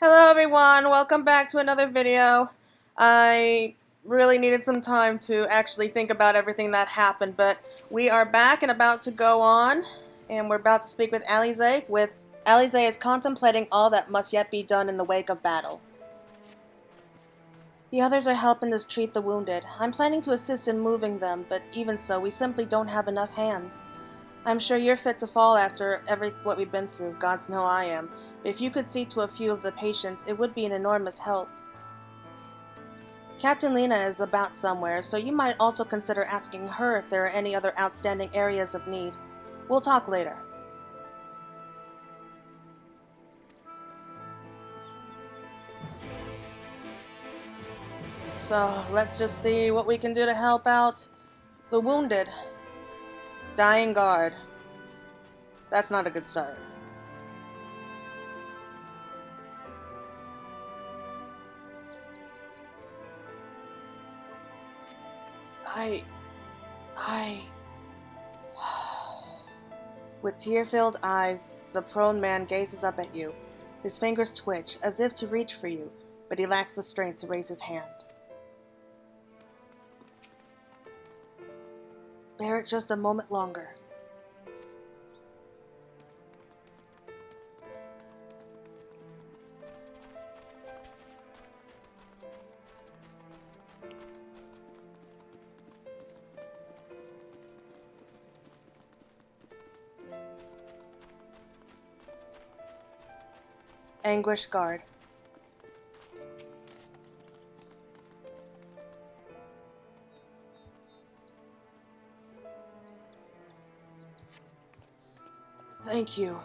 Hello everyone, welcome back to another video. I really needed some time to actually think about everything that happened, but we are back and about to go on, and we're about to speak with Alize. Alize is contemplating all that must yet be done in the wake of battle. The others are helping us treat the wounded. I'm planning to assist in moving them, but even so, we simply don't have enough hands. I'm sure you're fit to fall after what we've been through, gods know I am. If you could see to a few of the patients, it would be an enormous help. Captain Lena is about somewhere, so you might also consider asking her if there are any other outstanding areas of need. We'll talk later. So, let's just see what we can do to help out the wounded. Dying guard. That's not a good start. With tear-filled eyes, the prone man gazes up at you. His fingers twitch, as if to reach for you, but he lacks the strength to raise his hand. Bear it just a moment longer. Anguish guard. Thank you,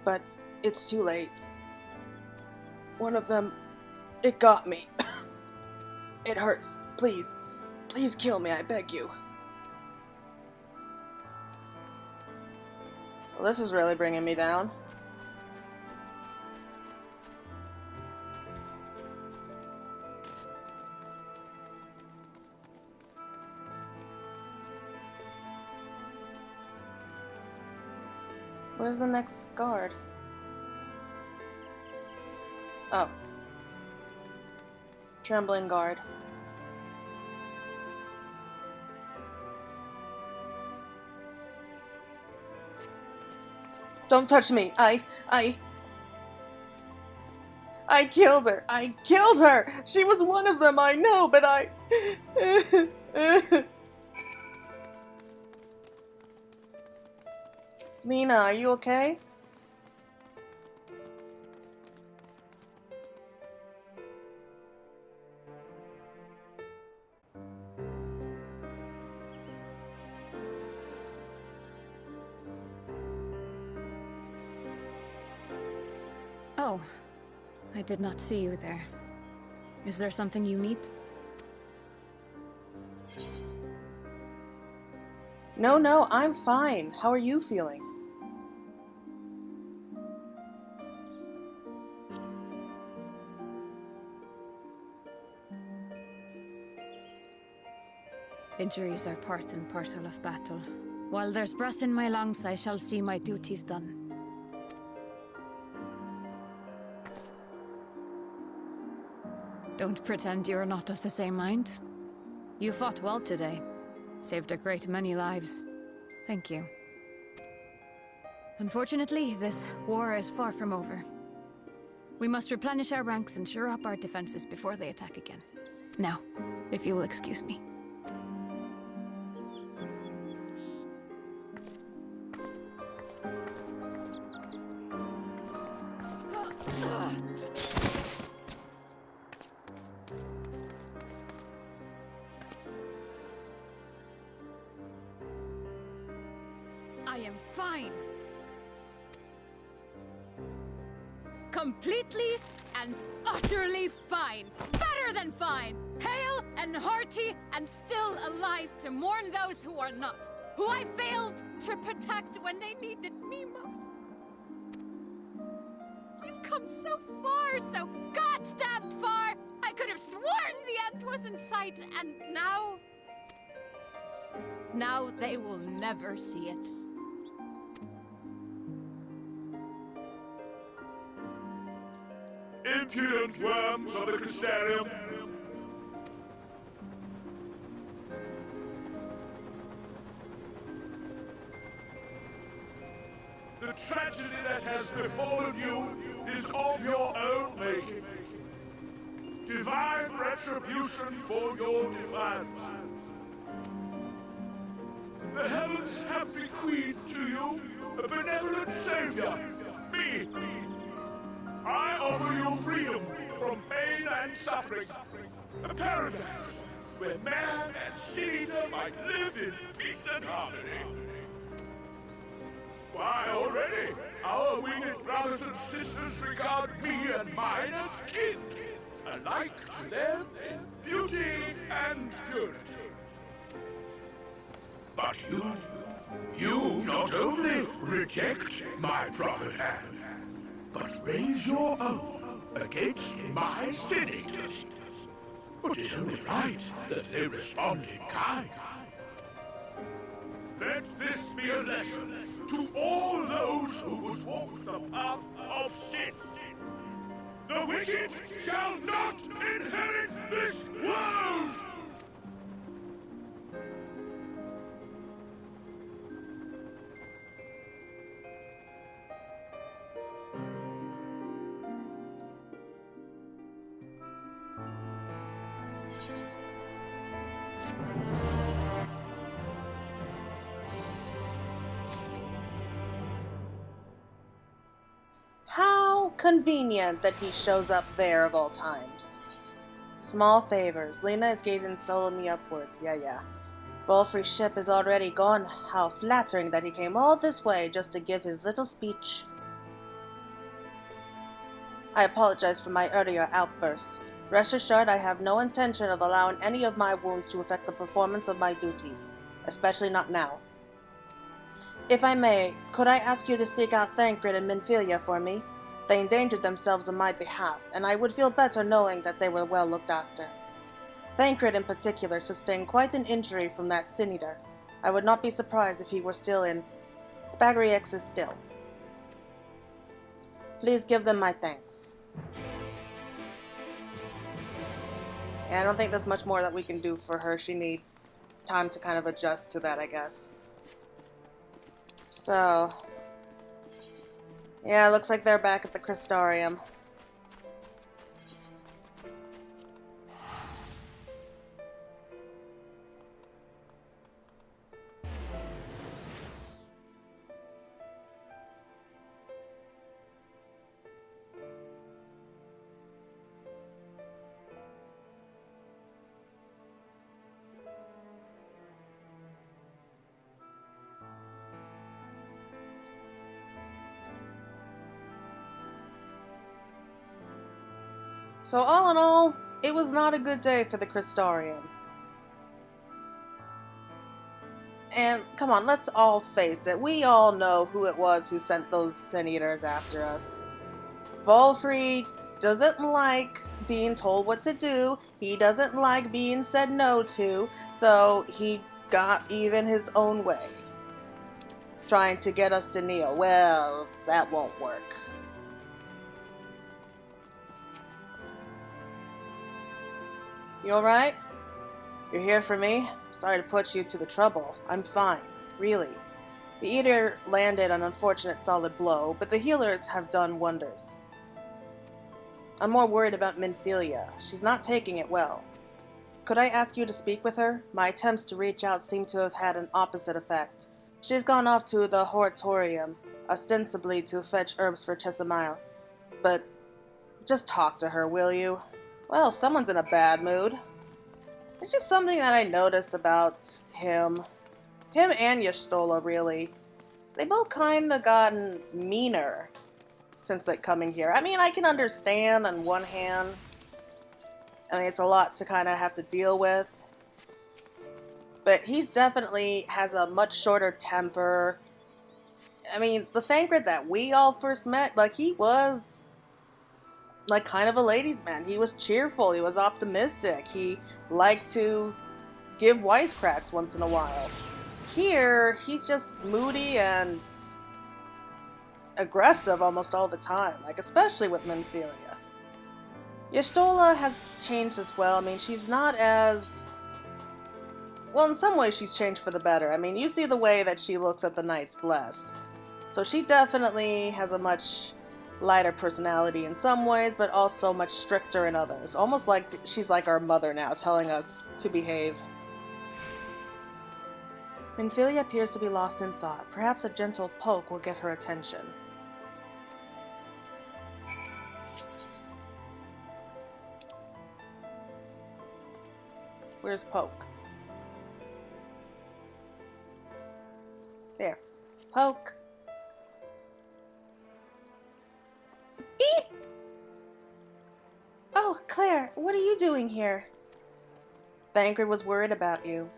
but it's too late. One of them, it got me. It hurts. Please, please kill me, I beg you. Well, this is really bringing me down. Where's the next guard? Oh. Trembling guard. Don't touch me. I killed her. I killed her. She was one of them, I know, but Lena, are you okay? Oh, I did not see you there. Is there something you need? No, I'm fine. How are you feeling? Injuries are part and parcel of battle. While there's breath in my lungs, I shall see my duties done. Don't pretend you're not of the same mind. You fought well today. Saved a great many lives. Thank you. Unfortunately, this war is far from over. We must replenish our ranks and shore up our defenses before they attack again. Now, if you will excuse me. I am fine. Completely and utterly fine. Better than fine. Hale and hearty and still alive to mourn those who are not. Who I failed to protect when they needed me most. We've come so far, so goddamn far. I could have sworn the end was in sight, and now... Now they will never see it. impudent worms of the Crystarium. The tragedy that has befallen you is of your own making. Divine retribution for your defiance. The heavens have bequeathed to you a benevolent savior, me. I offer you freedom from pain and suffering. A paradise where man and sin-eater might live in peace and harmony. Why, already, our winged brothers and sisters regard me and mine as kin, alike to them in beauty and purity. But you not only reject my prophet hand, but raise your own against my sin-eaters. It is only right that they respond in kind. Let this be a lesson to all those who would walk the path of sin. The wicked shall not inherit this world! How convenient that he shows up there of all times. Small favors. Lena is gazing solemnly upwards. Yeah. Balfrey's ship is already gone. How flattering that he came all this way just to give his little speech. I apologize for my earlier outbursts. Rest assured I have no intention of allowing any of my wounds to affect the performance of my duties, especially not now. If I may, could I ask you to seek out Thancred and Minfilia for me? They endangered themselves on my behalf, and I would feel better knowing that they were well looked after. Thancred in particular sustained quite an injury from that sin-eater. I would not be surprised if he were still in. Spagriix is still. Please give them my thanks. Yeah, I don't think there's much more that we can do for her. She needs time to kind of adjust to that, I guess. So, yeah, it looks like they're back at the Crystarium. So all in all, it was not a good day for the Crystarium. And come on, let's all face it. We all know who it was who sent those sin-eaters after us. Balfrey doesn't like being told what to do. He doesn't like being said no to. So he got even his own way. Trying to get us to kneel. Well, that won't work. You alright? You're here for me? Sorry to put you to the trouble. I'm fine. Really. The Eater landed an unfortunate solid blow, but the healers have done wonders. I'm more worried about Minfilia. She's not taking it well. Could I ask you to speak with her? My attempts to reach out seem to have had an opposite effect. She's gone off to the Hortorium, ostensibly to fetch herbs for Chesamile. But just talk to her, will you? Well, someone's in a bad mood. It's just something that I noticed about him. Him and Y'shtola, really. They both kind of gotten meaner since that coming here. I mean, I can understand on one hand. I mean, it's a lot to kind of have to deal with. But he's definitely has a much shorter temper. I mean, the Thancred that we all first met, like, he was like kind of a ladies' man. He was cheerful. He was optimistic. He liked to give wisecracks once in a while. Here, he's just moody and aggressive almost all the time. Like, especially with Minfilia. Y'shtola has changed as well. I mean, she's not as... Well, in some ways she's changed for the better. I mean, you see the way that she looks at the Knights Bless. So she definitely has a much lighter personality in some ways, but also much stricter in others. Almost like she's like our mother now, telling us to behave. Minfilia appears to be lost in thought. Perhaps a gentle poke will get her attention. Where's Poke? There. Poke. Eep! Oh, Claire, what are you doing here? Thancred was worried about you.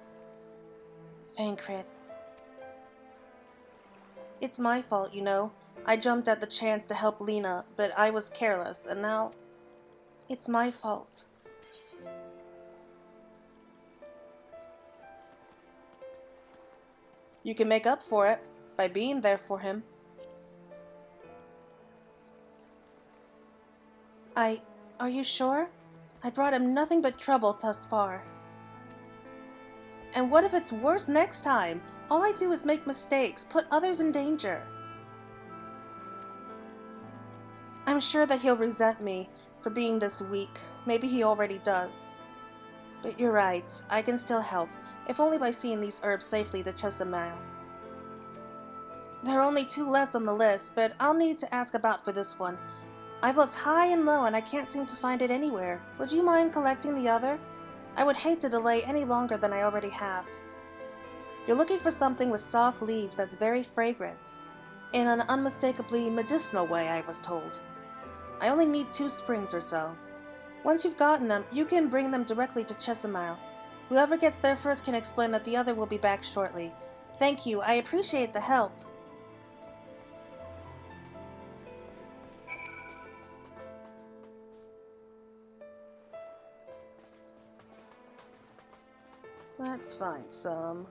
Thancred. It's my fault, you know. I jumped at the chance to help Lena, but I was careless, and now... It's my fault. You can make up for it by being there for him. Are you sure? I brought him nothing but trouble thus far. And what if it's worse next time? All I do is make mistakes, put others in danger. I'm sure that he'll resent me for being this weak. Maybe he already does. But you're right, I can still help, if only by seeing these herbs safely to Chesimile. There are only 2 left on the list, but I'll need to ask about for this one. I've looked high and low and I can't seem to find it anywhere. Would you mind collecting the other? I would hate to delay any longer than I already have. You're looking for something with soft leaves that's very fragrant. In an unmistakably medicinal way, I was told. I only need 2 springs or so. Once you've gotten them, you can bring them directly to Chesimile. Whoever gets there first can explain that the other will be back shortly. Thank you, I appreciate the help. Let's find some.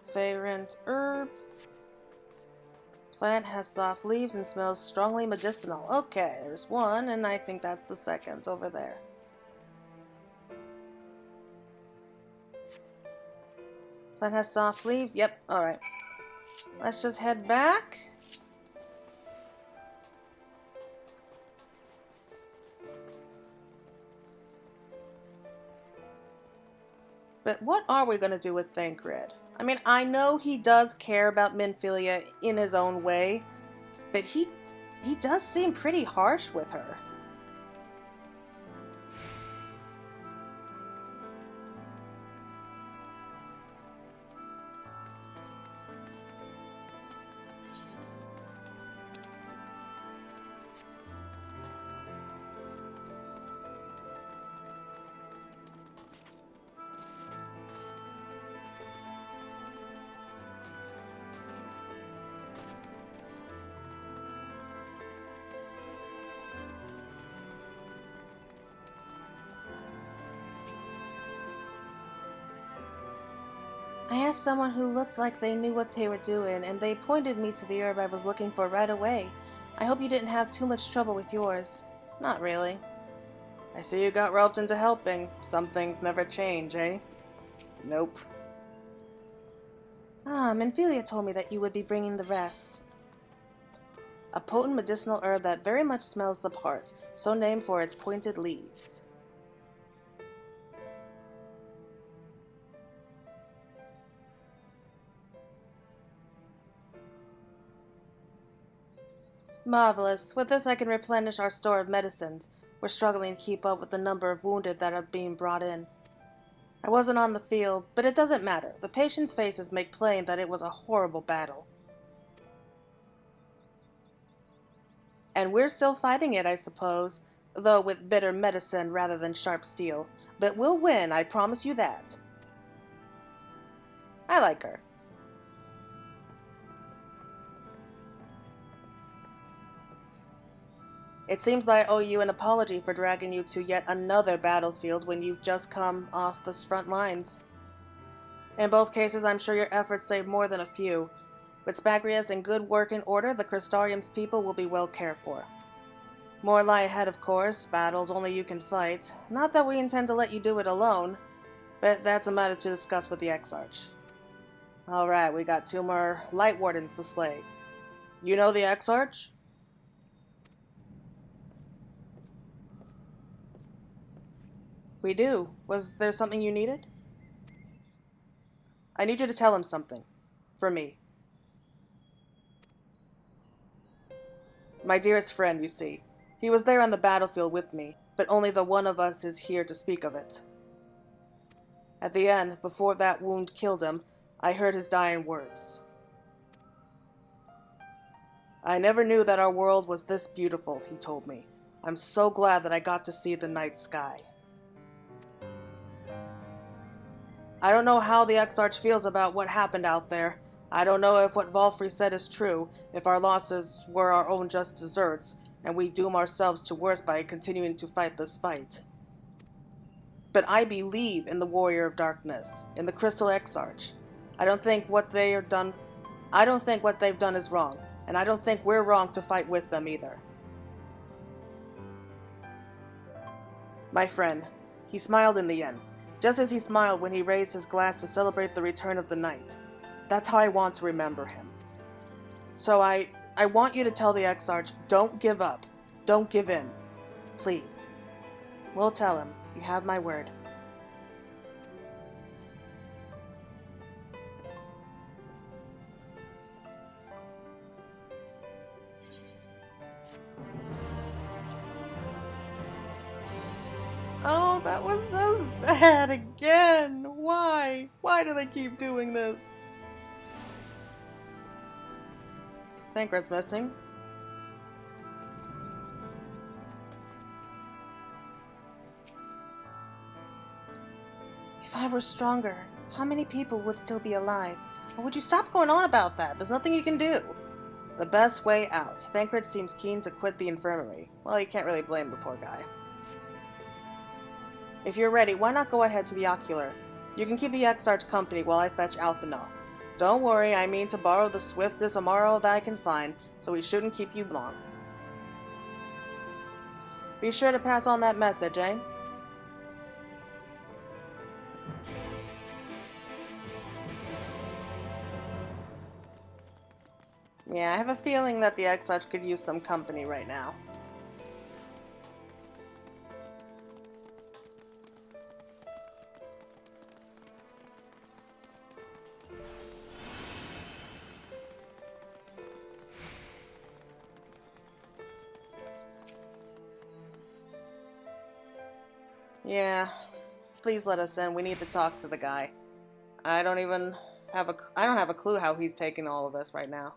Fragrant herb. Plant has soft leaves and smells strongly medicinal. Okay, there's one, and I think that's the second over there. Plant has soft leaves. Yep, alright. Let's just head back. But what are we going to do with Thancred? I mean, I know he does care about Minfilia in his own way, but he does seem pretty harsh with her. I asked someone who looked like they knew what they were doing, and they pointed me to the herb I was looking for right away. I hope you didn't have too much trouble with yours. Not really. I see you got roped into helping. Some things never change, eh? Nope. Ah, Minfilia told me that you would be bringing the rest. A potent medicinal herb that very much smells the part, so named for its pointed leaves. Marvelous. With this I can replenish our store of medicines. We're struggling to keep up with the number of wounded that are being brought in. I wasn't on the field, but it doesn't matter. The patients' faces make plain that it was a horrible battle. And we're still fighting it, I suppose, though with bitter medicine rather than sharp steel. But we'll win, I promise you that. I like her. It seems that I owe you an apology for dragging you to yet another battlefield when you've just come off the front lines. In both cases, I'm sure your efforts saved more than a few. With Spagrius in good working order, the Crystarium's people will be well cared for. More lie ahead, of course, battles only you can fight. Not that we intend to let you do it alone, but that's a matter to discuss with the Exarch. Alright, we got 2 more Lightwardens to slay. You know the Exarch? We do. Was there something you needed? I need you to tell him something. For me. My dearest friend, you see. He was there on the battlefield with me, but only the one of us is here to speak of it. At the end, before that wound killed him, I heard his dying words. I never knew that our world was this beautiful, he told me. I'm so glad that I got to see the night sky. I don't know how the Exarch feels about what happened out there. I don't know if what Valfrey said is true, if our losses were our own just deserts, and we doom ourselves to worse by continuing to fight this fight. But I believe in the Warrior of Darkness, in the Crystal Exarch. I don't think what they've done is wrong, and I don't think we're wrong to fight with them either. My friend, he smiled in the end, just as he smiled when he raised his glass to celebrate the return of the night. That's how I want to remember him. So I want you to tell the Exarch, don't give up. Don't give in. Please. We'll tell him. You have my word. Oh, that was so sad again. Why? Why do they keep doing this? Thancred's missing. If I were stronger, how many people would still be alive? Or would you stop going on about that? There's nothing you can do. The best way out. Thancred seems keen to quit the infirmary. Well, you can't really blame the poor guy. If you're ready, why not go ahead to the Ocular? You can keep the Exarch company while I fetch Alphinaud. Don't worry, I mean to borrow the swiftest Amaro that I can find, so we shouldn't keep you long. Be sure to pass on that message, eh? Yeah, I have a feeling that the Exarch could use some company right now. Yeah, please let us in. We need to talk to the guy. I don't have a clue how he's taking all of this right now.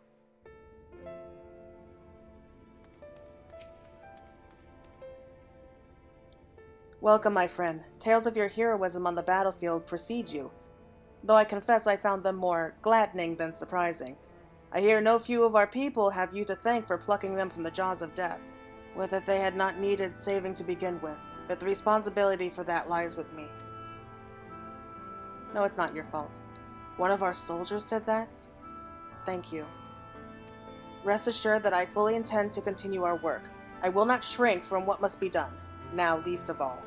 Welcome, my friend. Tales of your heroism on the battlefield precede you, though I confess I found them more gladdening than surprising. I hear no few of our people have you to thank for plucking them from the jaws of death. Would that they had not needed saving to begin with, but the responsibility for that lies with me. No, it's not your fault. One of our soldiers said that? Thank you. Rest assured that I fully intend to continue our work. I will not shrink from what must be done, now least of all.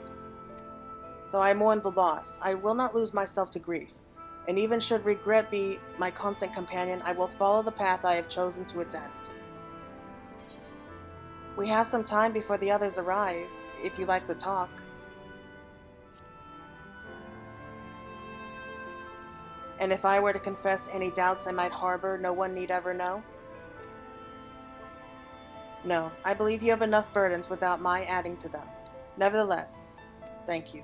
Though I mourn the loss, I will not lose myself to grief, and even should regret be my constant companion, I will follow the path I have chosen to its end. We have some time before the others arrive, if you like the talk. And if I were to confess any doubts I might harbor, no one need ever know? No, I believe you have enough burdens without my adding to them. Nevertheless, thank you.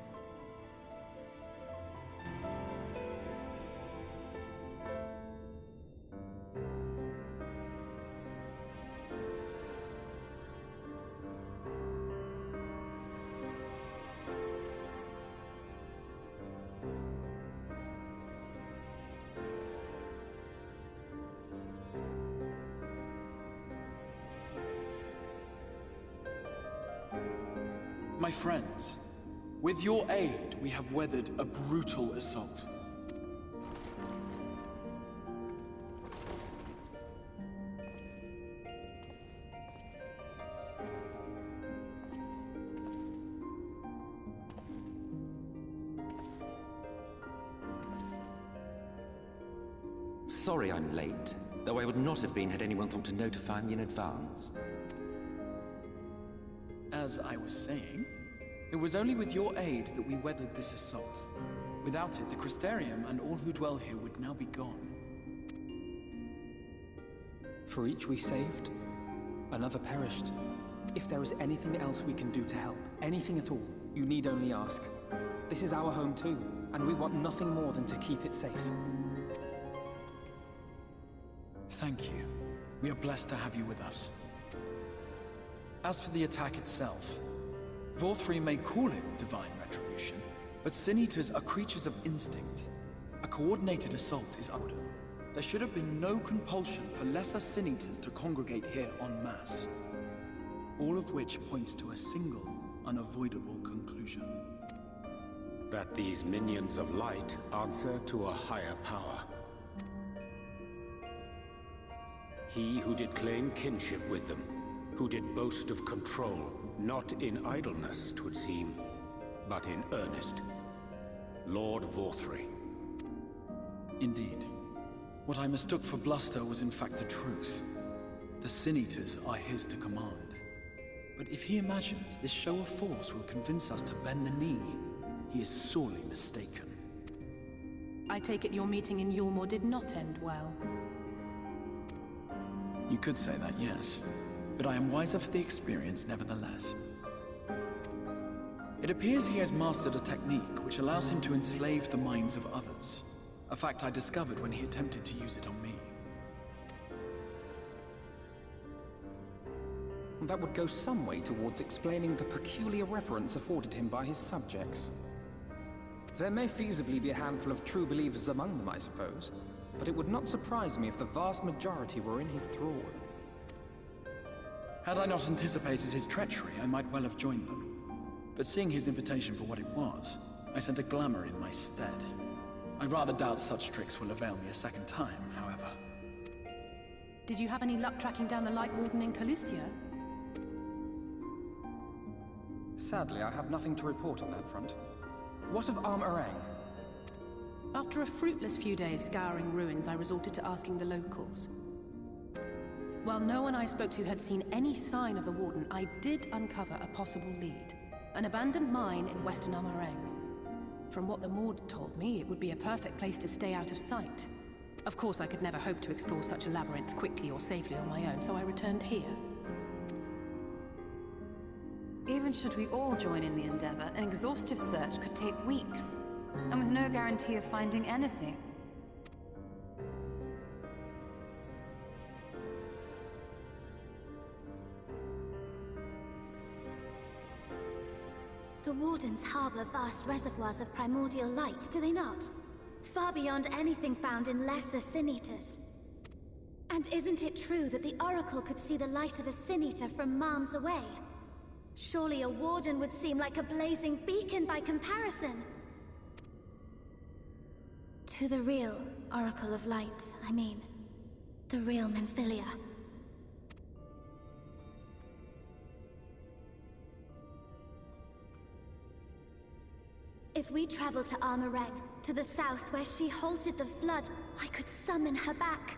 My friends, with your aid, we have weathered a brutal assault. Sorry I'm late, though I would not have been had anyone thought to notify me in advance. As I was saying, it was only with your aid that we weathered this assault. Without it, the Crystarium and all who dwell here would now be gone. For each we saved, another perished. If there is anything else we can do to help, anything at all, you need only ask. This is our home too, and we want nothing more than to keep it safe. Thank you. We are blessed to have you with us. As for the attack itself, FFXIV may call it divine retribution, but Sin Eaters are creatures of instinct. A coordinated assault is order. There should have been no compulsion for lesser Sin Eaters to congregate here en masse. All of which points to a single, unavoidable conclusion. That these minions of light answer to a higher power. He who did claim kinship with them, who did boast of control, not in idleness, 'twould seem, but in earnest. Lord FFXIV. Indeed. What I mistook for bluster was in fact the truth. The Sin Eaters are his to command. But if he imagines this show of force will convince us to bend the knee, he is sorely mistaken. I take it your meeting in Yulmore did not end well. You could say that, yes. But I am wiser for the experience nevertheless. It appears he has mastered a technique which allows him to enslave the minds of others. A fact I discovered when he attempted to use it on me. That would go some way towards explaining the peculiar reverence afforded him by his subjects. There may feasibly be a handful of true believers among them, I suppose, but it would not surprise me if the vast majority were in his thrall. Had I not anticipated his treachery, I might well have joined them. But seeing his invitation for what it was, I sent a glamour in my stead. I rather doubt such tricks will avail me a second time, however. Did you have any luck tracking down the Lightwarden in Calusia? Sadly, I have nothing to report on that front. What of Armorang? After a fruitless few days scouring ruins, I resorted to asking the locals. While no one I spoke to had seen any sign of the Warden, I did uncover a possible lead. An abandoned mine in western Armorang. From what the Maud told me, it would be a perfect place to stay out of sight. Of course, I could never hope to explore such a labyrinth quickly or safely on my own, so I returned here. Even should we all join in the endeavor, an exhaustive search could take weeks, and with no guarantee of finding anything. The Wardens harbor vast reservoirs of primordial light, do they not? Far beyond anything found in lesser Sin Eaters. And isn't it true that the Oracle could see the light of a Sin Eater from miles away? Surely a Warden would seem like a blazing beacon by comparison. To the real Oracle of Light, I mean. The real Minfilia. If we travel to Armorang, to the south where she halted the flood, I could summon her back.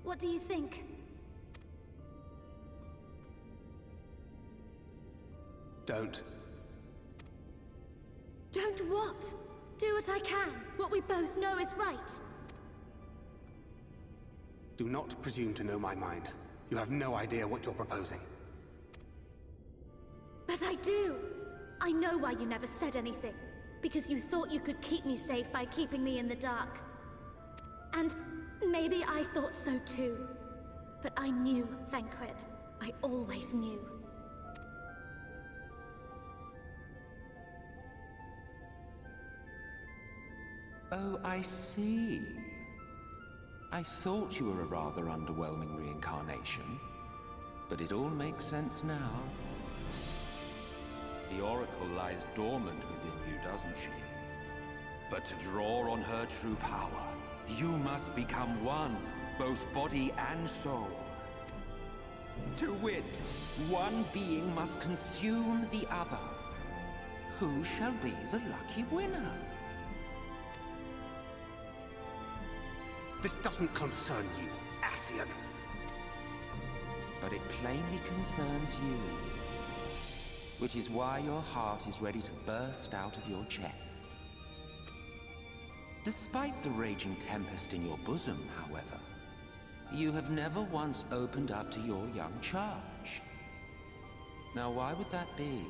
What do you think? Don't. Don't what? Do what I can. What we both know is right. Do not presume to know my mind. You have no idea what you're proposing. But I do! I know why you never said anything. Because you thought you could keep me safe by keeping me in the dark. And maybe I thought so too. But I knew, Thancred. I always knew. Oh, I see. I thought you were a rather underwhelming reincarnation, but it all makes sense now. The Oracle lies dormant within you, doesn't she? But to draw on her true power, you must become one, both body and soul. To wit, one being must consume the other. Who shall be the lucky winner? This doesn't concern you, Ascian. But it plainly concerns you. Which is why your heart is ready to burst out of your chest. Despite the raging tempest in your bosom, however, you have never once opened up to your young charge. Now, why would that be?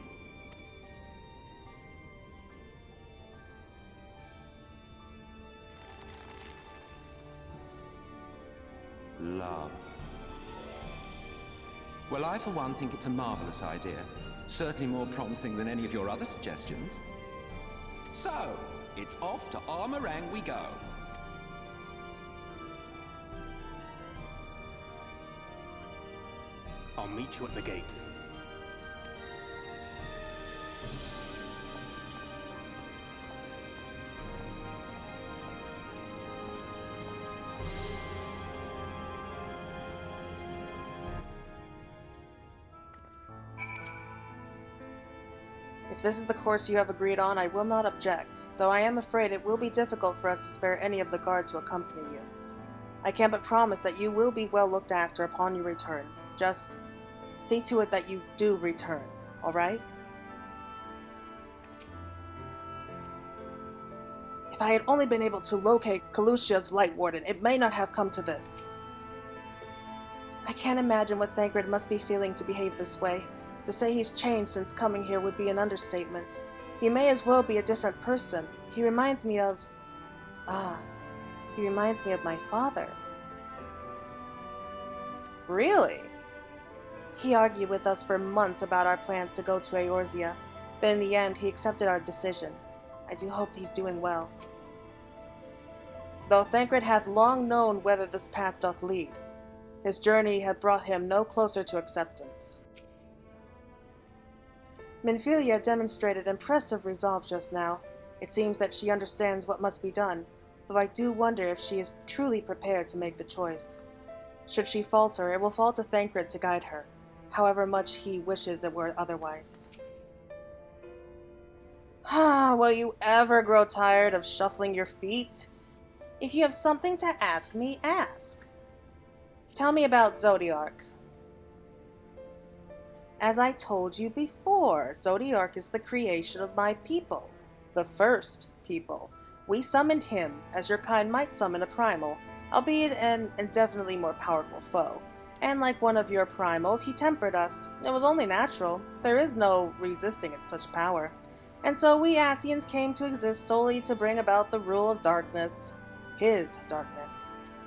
Love. Well, I for one think it's a marvelous idea. Certainly more promising than any of your other suggestions. So, it's off to Armorang we go. I'll meet you at the gates. If this is the course you have agreed on, I will not object, though I am afraid it will be difficult for us to spare any of the guard to accompany you. I can but promise that you will be well looked after upon your return. Just see to it that you do return, alright? If I had only been able to locate Calusia's Lightwarden, it may not have come to this. I can't imagine what Thancred must be feeling to behave this way. To say he's changed since coming here would be an understatement. He may as well be a different person. He reminds me of... he reminds me of my father. Really? He argued with us for months about our plans to go to Eorzea, but in the end he accepted our decision. I do hope he's doing well. Though Thancred hath long known whither this path doth lead, his journey had brought him no closer to acceptance. Minfilia demonstrated impressive resolve just now. It seems that she understands what must be done, though I do wonder if she is truly prepared to make the choice. Should she falter, it will fall to Thancred to guide her, however much he wishes it were otherwise. Will you ever grow tired of shuffling your feet? If you have something to ask me, ask. Tell me about Zodiark. As I told you before, Zodiark is the creation of my people, the first people. We summoned him, as your kind might summon a primal, albeit an indefinitely more powerful foe. And like one of your primals, he tempered us. It was only natural. There is no resisting its such power. And so we Ascians came to exist solely to bring about the rule of darkness. His darkness.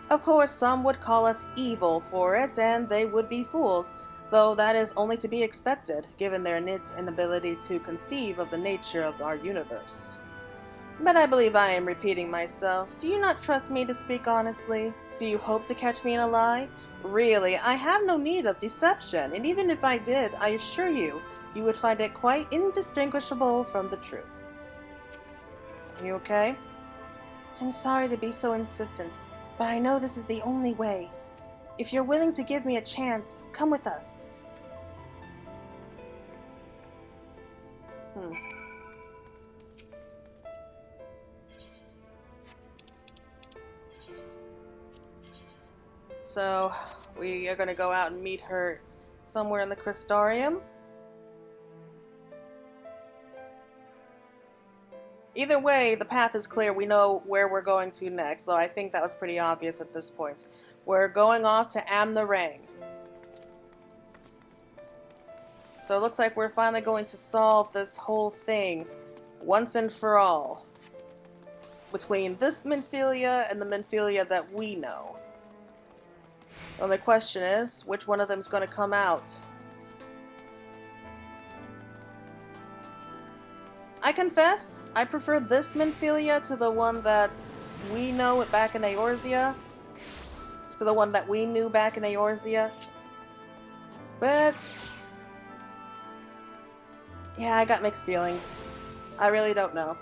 Of course, some would call us evil for it, and they would be fools, though that is only to be expected, given their innate inability to conceive of the nature of our universe. But I believe I am repeating myself. Do you not trust me to speak honestly? Do you hope to catch me in a lie? Really, I have no need of deception, and even if I did, I assure you, you would find it quite indistinguishable from the truth. Are you okay? I'm sorry to be so insistent, but I know this is the only way. If you're willing to give me a chance, come with us. So, we are going to go out and meet her somewhere in the Crystarium. Either way, the path is clear. We know where we're going to next, though I think that was pretty obvious at this point. We're going off to Armorang. So it looks like we're finally going to solve this whole thing once and for all. Between this Minfilia and the Minfilia that we know. The only question is, which one of them is going to come out? I confess, I prefer this Minfilia to the one that we know back in Eorzea. To the one that we knew back in Eorzea. But yeah, I got mixed feelings. I really don't know.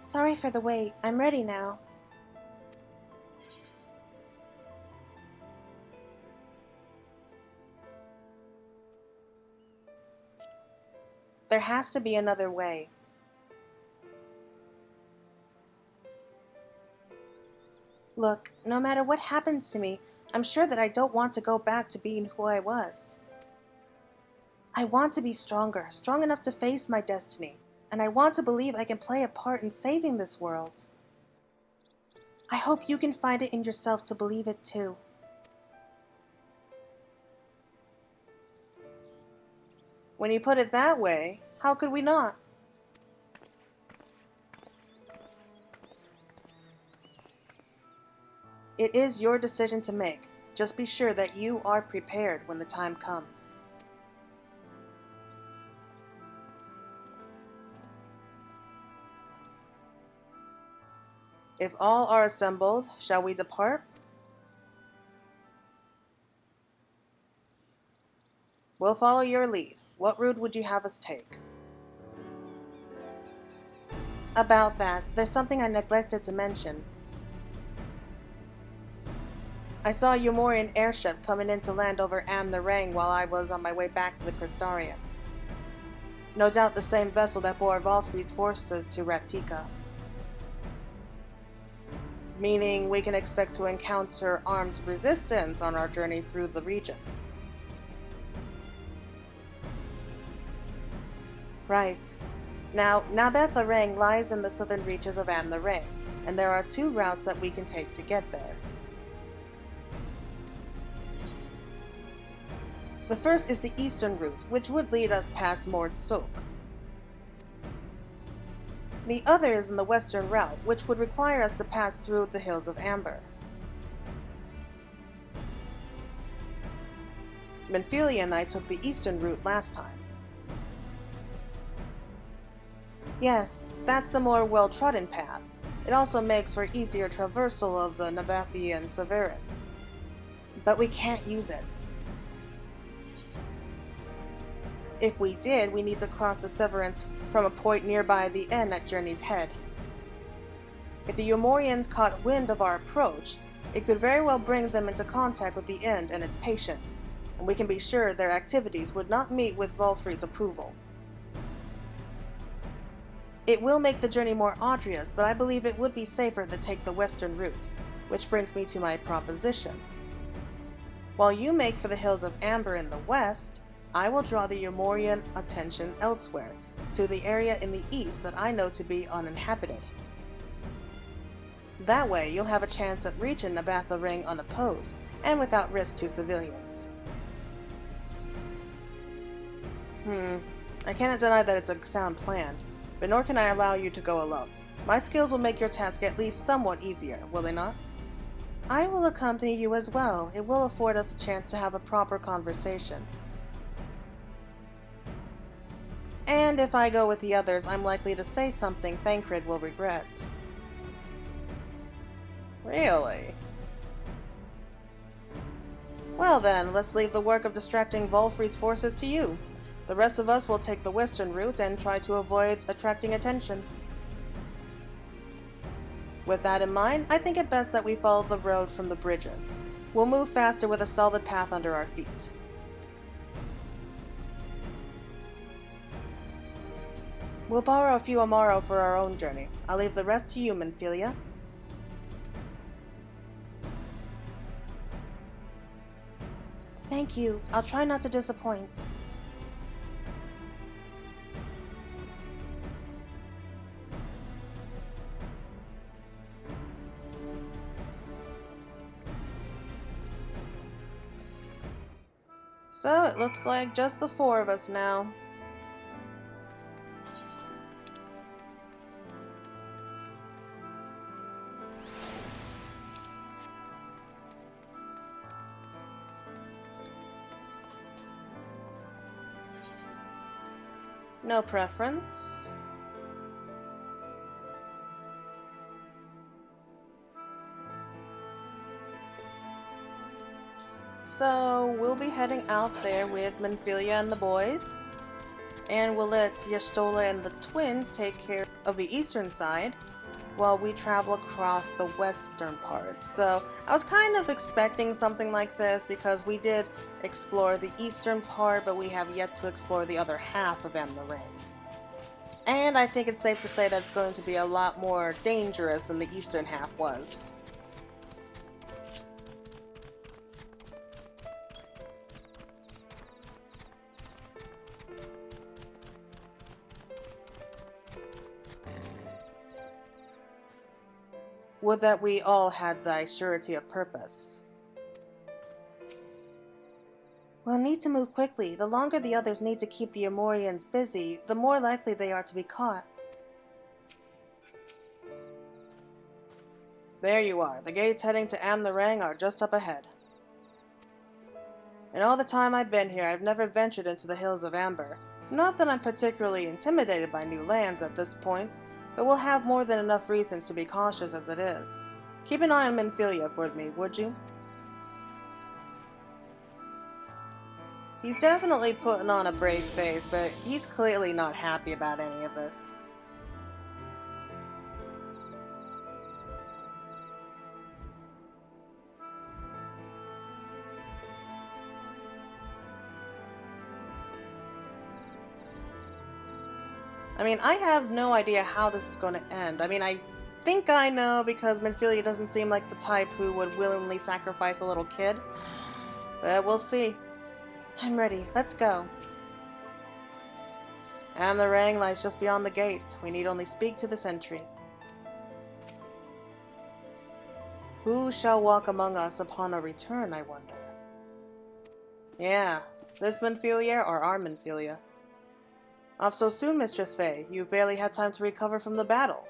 Sorry for the wait. I'm ready now. There has to be another way. Look, no matter what happens to me, I'm sure that I don't want to go back to being who I was. I want to be stronger, strong enough to face my destiny, and I want to believe I can play a part in saving this world. I hope you can find it in yourself to believe it too. When you put it that way, how could we not? It is your decision to make. Just be sure that you are prepared when the time comes. If all are assembled, shall we depart? We'll follow your lead. What route would you have us take? About that, there's something I neglected to mention. I saw a Umorian airship coming in to land over Am-the-Rang while I was on my way back to the Crystarium. No doubt the same vessel that bore Valfri's forces to Ratika. Meaning we can expect to encounter armed resistance on our journey through the region. Right. Now, Nabath-Arang lies in the southern reaches of Am-the-Rang, and there are two routes that we can take to get there. The first is the eastern route, which would lead us past Mord Sok. The other is in the western route, which would require us to pass through the Hills of Amber. Minfilia and I took the eastern route last time. Yes, that's the more well-trodden path. It also makes for easier traversal of the Nabathian Severance. But we can't use it. If we did, we need to cross the Severance from a point nearby the inn at Journey's Head. If the Umorians caught wind of our approach, it could very well bring them into contact with the inn and its patients, and we can be sure their activities would not meet with Valfri's approval. It will make the journey more arduous, but I believe it would be safer to take the western route, which brings me to my proposition. While you make for the Hills of Amber in the west, I will draw the Umorian attention elsewhere, to the area in the east that I know to be uninhabited. That way, you'll have a chance at reaching Nabath-Arang unopposed, and without risk to civilians. I cannot deny that it's a sound plan, but nor can I allow you to go alone. My skills will make your task at least somewhat easier, will they not? I will accompany you as well. It will afford us a chance to have a proper conversation. And if I go with the others, I'm likely to say something Thancred will regret. Really? Well then, let's leave the work of distracting Valfri's forces to you. The rest of us will take the western route and try to avoid attracting attention. With that in mind, I think it best that we follow the road from the bridges. We'll move faster with a solid path under our feet. We'll borrow a few Amaro for our own journey. I'll leave the rest to you, Minfilia. Thank you. I'll try not to disappoint. So it looks like just the four of us now. No preference. So we'll be heading out there with Minfilia and the boys, and we'll let Y'shtola and the twins take care of the eastern side, while we travel across the western parts. So I was kind of expecting something like this because we did explore the eastern part, but we have yet to explore the other half of the Ring. And I think it's safe to say that it's going to be a lot more dangerous than the eastern half was. Would that we all had thy surety of purpose. We'll need to move quickly. The longer the others need to keep the Amorians busy, the more likely they are to be caught. There you are. The gates heading to Am-the-Rang are just up ahead. In all the time I've been here, I've never ventured into the Hills of Amber. Not that I'm particularly intimidated by new lands at this point, but we'll have more than enough reasons to be cautious as it is. Keep an eye on Minfilia for me, would you? He's definitely putting on a brave face, but he's clearly not happy about any of this. I mean, I have no idea how this is going to end. I mean, I think I know because Minfilia doesn't seem like the type who would willingly sacrifice a little kid. But we'll see. I'm ready. Let's go. Am-the-Rang lies just beyond the gates. We need only speak to the sentry. Who shall walk among us upon our return, I wonder? Yeah, this Minfilia or our Minfilia? Off so soon, Mistress Faye. You've barely had time to recover from the battle.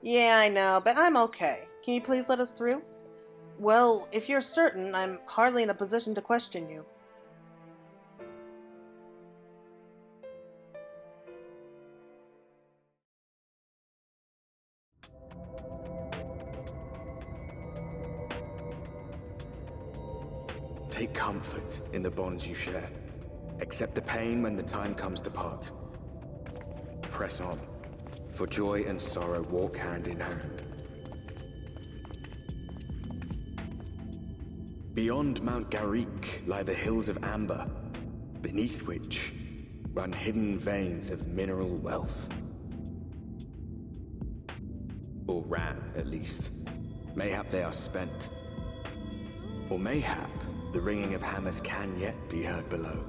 Yeah, I know, but I'm okay. Can you please let us through? Well, if you're certain, I'm hardly in a position to question you. Take comfort in the bonds you share. Accept the pain when the time comes to part. Press on, for joy and sorrow walk hand in hand. Beyond Mount Garrick lie the Hills of Amber, beneath which run hidden veins of mineral wealth. Or ran, at least. Mayhap they are spent. Or mayhap the ringing of hammers can yet be heard below.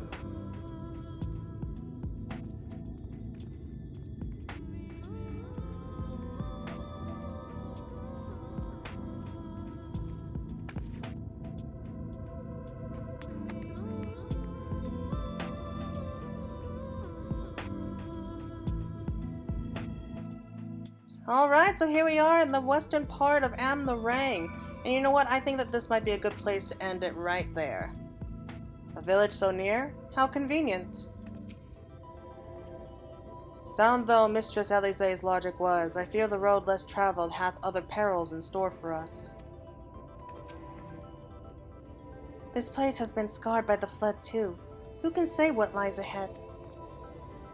Alright, so here we are in the western part of Am-the-Rang. And you know what? I think that this might be a good place to end it right there. A village so near? How convenient. Sound though Mistress Elise's logic was, I fear the road less traveled hath other perils in store for us. This place has been scarred by the flood too. Who can say what lies ahead?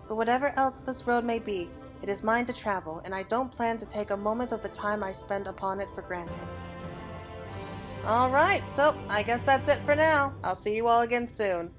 But whatever else this road may be, it is mine to travel, and I don't plan to take a moment of the time I spend upon it for granted. Alright, so I guess that's it for now. I'll see you all again soon.